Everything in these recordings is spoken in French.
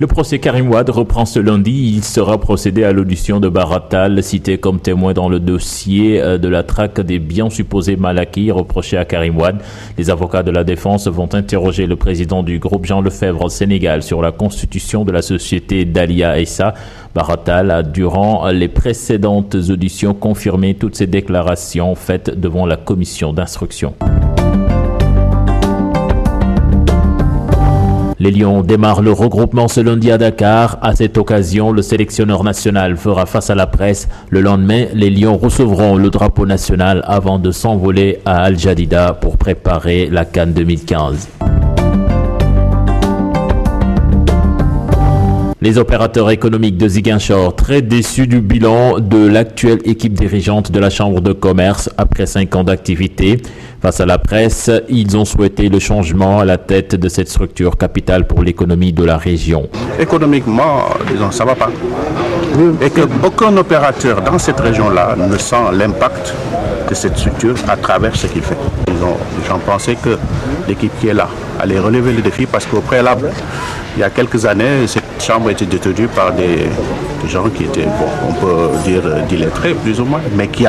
Le procès Karim Wade reprend ce lundi. Il sera procédé à l'audition de Baratal, cité comme témoin dans le dossier de la traque des biens supposés mal acquis reprochés à Karim Wade. Les avocats de la défense vont interroger le président du groupe Jean Lefebvre au Sénégal sur la constitution de la société Dalia Essa. Baratal a, durant les précédentes auditions, confirmé toutes ces déclarations faites devant la commission d'instruction. Les Lions démarrent le regroupement ce lundi à Dakar. À cette occasion, le sélectionneur national fera face à la presse. Le lendemain, les Lions recevront le drapeau national avant de s'envoler à Al Jadida pour préparer la CAN 2015. Les opérateurs économiques de Ziguinchor, très déçus du bilan de l'actuelle équipe dirigeante de la Chambre de commerce après 5 ans d'activité. Face à la presse, ils ont souhaité le changement à la tête de cette structure capitale pour l'économie de la région. Économiquement, disons, ça ne va pas. Et qu'aucun opérateur dans cette région-là ne sent l'impact de cette structure à travers ce qu'il fait. Les gens pensaient que l'équipe qui est là allait relever le défi parce qu'au préalable, il y a quelques années, cette chambre était détenue par des gens qui étaient, on peut dire, illettrés plus ou moins, mais qui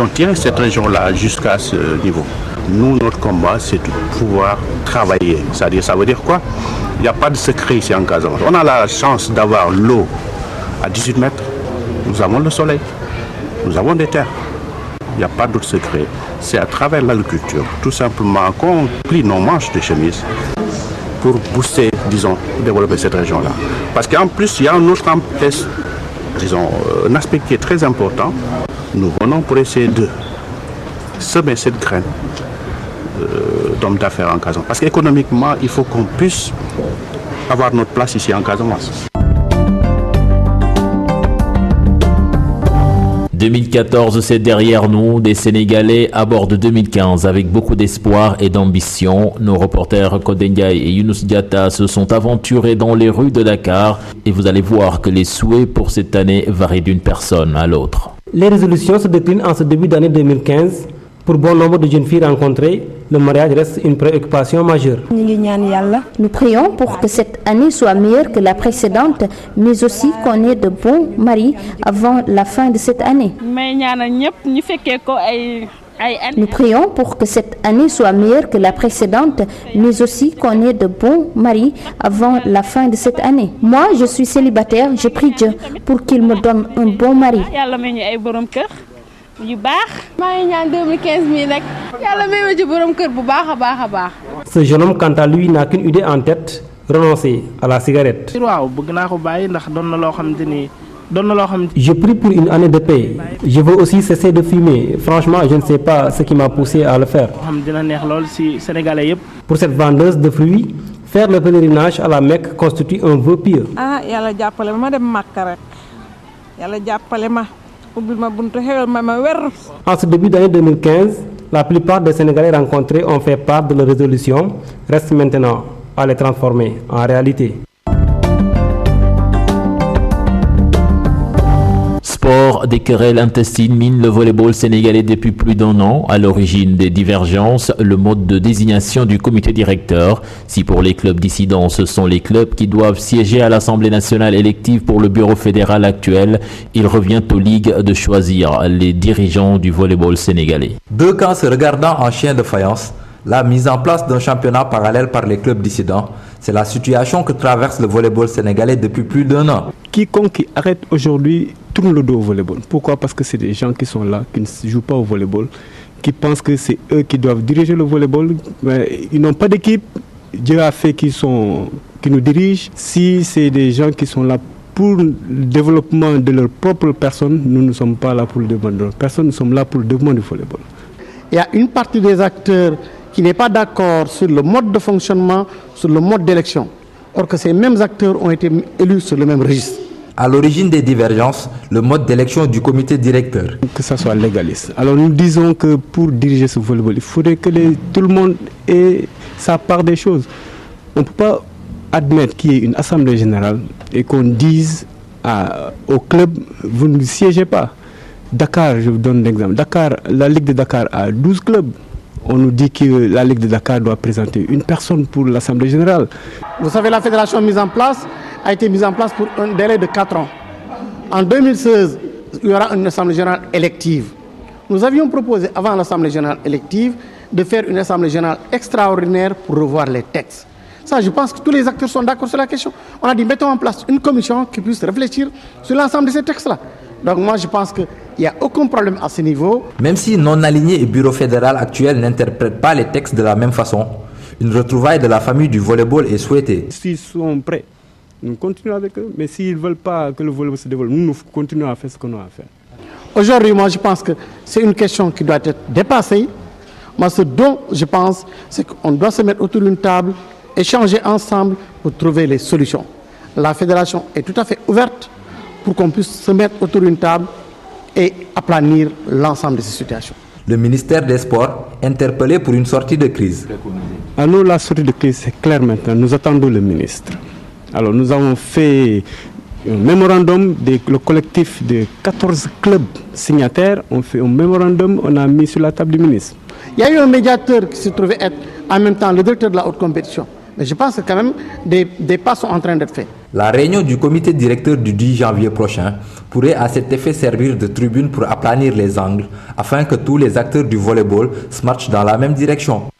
ont tiré cette région-là jusqu'à ce niveau. Nous, notre combat, c'est de pouvoir travailler. C'est-à-dire, ça veut dire quoi? Il n'y a pas de secret ici en Casamance. On a la chance d'avoir l'eau à 18 mètres. Nous avons le soleil. Nous avons des terres. Il n'y a pas d'autre secret. C'est à travers l'agriculture, tout simplement, qu'on plie nos manches de chemise pour booster, disons, développer cette région-là. Parce qu'en plus, il y a un autre un aspect qui est très important. Nous venons pour essayer de semer cette graine d'hommes d'affaires en Casamance. Parce qu'économiquement, il faut qu'on puisse avoir notre place ici en Casamance. 2014, c'est derrière nous. Des Sénégalais abordent 2015 avec beaucoup d'espoir et d'ambition. Nos reporters Kodengaï et Younous Diatta se sont aventurés dans les rues de Dakar et vous allez voir que les souhaits pour cette année varient d'une personne à l'autre. Les résolutions se déclinent en ce début d'année 2015. Pour bon nombre de jeunes filles rencontrées, le mariage reste une préoccupation majeure. Nous prions pour que cette année soit meilleure que la précédente, mais aussi qu'on ait de bons maris avant la fin de cette année. Nous prions pour que cette année soit meilleure que la précédente, mais aussi qu'on ait de bons maris avant la fin de cette année. Moi, je suis célibataire, je prie Dieu pour qu'il me donne un bon mari. Ce jeune homme, quant à lui, n'a qu'une idée en tête, renoncer à la cigarette. Je prie pour une année de paix. Je veux aussi cesser de fumer. Franchement, je ne sais pas ce qui m'a poussé à le faire. Pour cette vendeuse de fruits, faire le pèlerinage à la Mecque constitue un vœu pieux. En ce début d'année 2015, la plupart des Sénégalais rencontrés ont fait part de leur résolution. Reste maintenant à les transformer en réalité. Sport, des querelles intestines minent le volleyball sénégalais depuis plus d'1 an. À l'origine des divergences, le mode de désignation du comité directeur. Si pour les clubs dissidents, ce sont les clubs qui doivent siéger à l'Assemblée nationale élective pour le bureau fédéral actuel, il revient aux ligues de choisir les dirigeants du volleyball sénégalais. Deux camps se regardant en chien de faïence, la mise en place d'un championnat parallèle par les clubs dissidents, c'est la situation que traverse le volleyball sénégalais depuis plus d'1 an. Quiconque qui arrête aujourd'hui tourne le dos au volleyball. Pourquoi? Parce que c'est des gens qui sont là, qui ne jouent pas au volleyball, qui pensent que c'est eux qui doivent diriger le volleyball. Mais ils n'ont pas d'équipe. Dieu a fait qui nous dirigent. Si c'est des gens qui sont là pour le développement de leur propre personne, nous ne sommes pas là pour le développement de leur personne, nous sommes là pour le développement du volleyball. Il y a une partie des acteurs qui n'est pas d'accord sur le mode de fonctionnement, sur le mode d'élection. Or que ces mêmes acteurs ont été élus sur le même registre. À l'origine des divergences, le mode d'élection du comité directeur. Que ça soit légaliste. Alors nous disons que pour diriger ce volleyball, il faudrait que tout le monde ait sa part des choses. On ne peut pas admettre qu'il y ait une assemblée générale et qu'on dise au club, vous ne siégez pas. Dakar, je vous donne l'exemple. Dakar, la Ligue de Dakar a 12 clubs. On nous dit que la Ligue de Dakar doit présenter une personne pour l'Assemblée générale. Vous savez, la fédération a été mise en place pour un délai de 4 ans. En 2016, il y aura une Assemblée générale élective. Nous avions proposé, avant l'Assemblée générale élective, de faire une Assemblée générale extraordinaire pour revoir les textes. Ça, je pense que tous les acteurs sont d'accord sur la question. On a dit, mettons en place une commission qui puisse réfléchir sur l'ensemble de ces textes-là. Donc moi, je pense qu'il n'y a aucun problème à ce niveau. Même si non-alignés et bureau fédéral actuel n'interprètent pas les textes de la même façon, une retrouvaille de la famille du volleyball est souhaitée. S'ils sont prêts, nous continuons avec eux. Mais s'ils ne veulent pas que le volleyball se développe, nous continuons à faire ce qu'on a à faire. Aujourd'hui, moi, je pense que c'est une question qui doit être dépassée. Moi, ce dont je pense, c'est qu'on doit se mettre autour d'une table, échanger ensemble pour trouver les solutions. La fédération est tout à fait ouverte pour qu'on puisse se mettre autour d'une table et aplanir l'ensemble de ces situations. Le ministère des Sports, interpellé pour une sortie de crise. Alors la sortie de crise, c'est clair maintenant. Nous attendons le ministre. Alors nous avons fait un mémorandum, le collectif de 14 clubs signataires. On fait un mémorandum, on a mis sur la table du ministre. Il y a eu un médiateur qui se trouvait être en même temps le directeur de la haute compétition. Mais je pense que quand même des pas sont en train d'être faits. La réunion du comité directeur du 10 janvier prochain pourrait à cet effet servir de tribune pour aplanir les angles afin que tous les acteurs du volleyball se marchent dans la même direction.